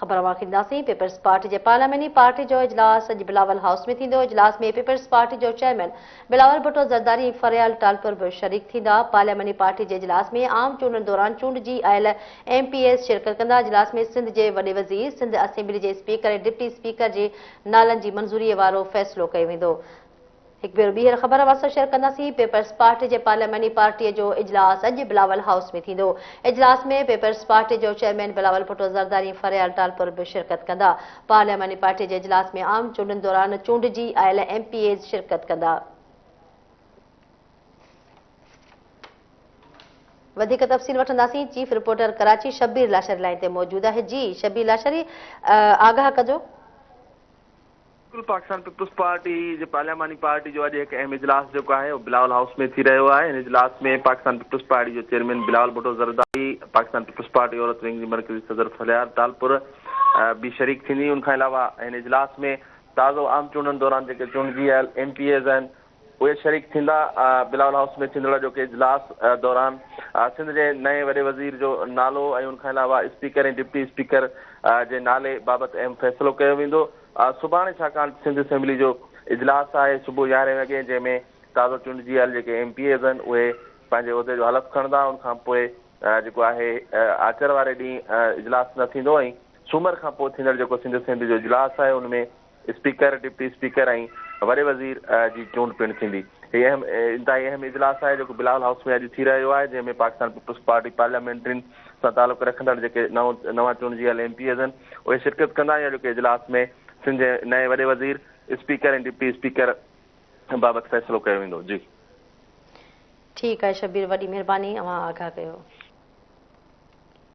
ख़बर वाखींदासीं। पीपल्स पार्टी जे पार्लियामेंटी पार्टी जो इजलास अॼु बिलावल हाउस में थींदो। इजलास में पीपल्स पार्टी जो चेयरमैन बिलावल भुट्टो ज़रदारी फरियाल टालपुर बि शरीक थींदा। पार्लियामेंटी पार्टी जे इजलास में आम चूंडनि दौरान चूंडिजी आयल MPs शिरकत कंदा। इजलास में सिंध जे वॾे वज़ीर, सिंध असेंबली जे स्पीकर ऐं डिप्टी स्पीकर जे नालनि जी मंज़ूरीअ वारो फ़ैसिलो कयो वेंदो। एक बेर ॿीहर ख़बर वास्तो शेयर कंदासीं। पीपल्स पार्टी जे पार्लियामेंटी पार्टीअ जो इजलास अॼु बिलावल हाउस में थींदो। इजलास में पीपल्स पार्टी जो चेयरमैन बिलावल भुट्टो ज़रदारी फरियाल टालपुर बि शिरकत कंदा। पार्लियामेंटी पार्टी जे इजलास में आम चूंडनि दौरान चूंडिजी आयल MPs शिरकत कंदा। वधीक तफ़सील वठंदासीं। Chief reporter Karachi Shabbir Lashari line ते मौजूद आहे। जी शब्बीर लाशरी, आगाह कजो। पाकिस्तान पीपल्स पार्टी जे पार्लियामेंटी पार्टी जो अॼु हिकु अहम इजलास जेको आहे उहो बिलावल हाउस में थी रहियो आहे। हिन इजलास में पाकिस्तान पीपल्स पार्टी जो chairman Bilawal Bhutto Zardari, Pakistan peoples party औरत विंग जी मरकज़ी सदर फरियाल टालपुर भी शरीक थींदी। उनखां अलावा हिन इजलास में ताज़ो आम चूंडनि दौरान जेके चूंडिजी आयल MPs आहिनि उहे शरीक थींदा। बिलावल हाउस में थींदड़ जो कि इजलास दौरान सिंध जे नए वॾे वज़ीर जो नालो ऐं उनखां अलावा स्पीकर ऐं डिप्टी स्पीकर जे नाले बाबति अहम फ़ैसिलो कयो वेंदो। सुभाणे छाकाणि सिंध असेंबली जो इजलास आहे सुबुह 11 वॻे, जंहिंमें ताज़ो चूंडिजी आयल जेके MPs आहिनि उहे पंहिंजे उहिदे जो हलफ़ खणंदा। उनखां पोइ जेको आहे आचर वारे ॾींहुं इजलास न थींदो ऐं सूमर खां पोइ थींदड़ जेको सिंध असेंबली जो इजलास आहे उनमें स्पीकर, डिप्टी स्पीकर ऐं वॾे वज़ीर जी चूंड पिणु थींदी। हीअ इंतहाई अहम इजलास आहे जेको बिलावल हाउस में अॼु थी रहियो आहे, जंहिंमें पाकिस्तान पीपल्स पार्टी पार्लियामेंट्रियुनि सां तालुक़ु रखंदड़ जेके नवां चूंडिजी आयल MPs आहिनि उहे शिरकत कंदा। या जेके इजलास में सिंध जे नए वॾे वज़ीर, स्पीकर ऐं डिप्टी स्पीकर बाबति फ़ैसिलो कयो वेंदो। जी ठीकु आहे शब्बीर, वॾी महिरबानी, अवां आगाह कयो।